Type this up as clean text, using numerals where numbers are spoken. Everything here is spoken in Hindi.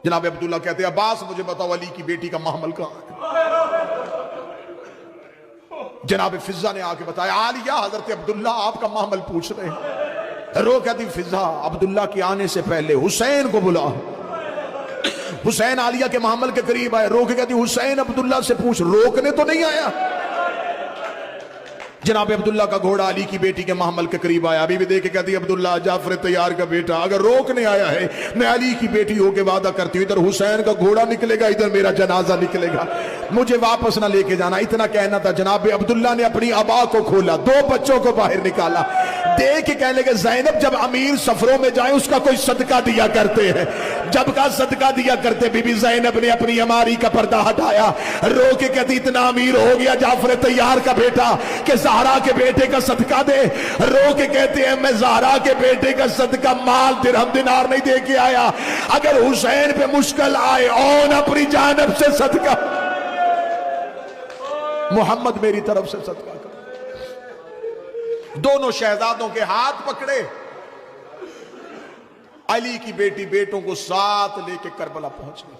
जनाब अब्दुल्ला कहते हैं अब्बास मुझे बताओ अली की बेटी का महमल कहां है। जनाब फिजा ने आके बताया आलिया हजरत अब्दुल्ला आपका महमल पूछ रहे हैं। रो कहती फिजा अब्दुल्ला के आने से पहले हुसैन को बुला। हुसैन आलिया के महमल के करीब आए। रो के कहती हुसैन अब्दुल्ला से पूछ रोकने तो नहीं आया। जनाब अब्दुल्ला का घोड़ा अली की बेटी के महमल के करीब आया। अभी भी देख के कहती अब्दुल्ला जाफर तैयार का बेटा अगर रोकने आया है मैं अली की बेटी होके वादा करती हूं इधर हुसैन का घोड़ा निकलेगा इधर मेरा जनाजा निकलेगा, मुझे वापस ना लेके जाना। इतना कहना था। जनाब अब्दुल्ला ने अपनी अबा को खोला, दो बच्चों को बाहर निकाला, देख के कहने लगे जैनब जब अमीर सफरों में जाए उसका कोई सदका दिया करते हैं। जब का सदका दिया करते बीबी जैनब ने अपनी अमारी का पर्दा हटाया। रो के कहती इतना अमीर हो गया जाफर तैयार का बेटा कि ज़हरा के बेटे का सदका दे। रो के कहते हैं मैं ज़हरा के बेटे का सदका माल दिरहम दिनार नहीं दे के आया, अगर हुसैन पे मुश्किल आए और अपनी जानब से सदका मोहम्मद मेरी तरफ से सदका कर। दोनों शहजादों के हाथ पकड़े, अली की बेटी बेटों को साथ लेके करबला पहुंच गई।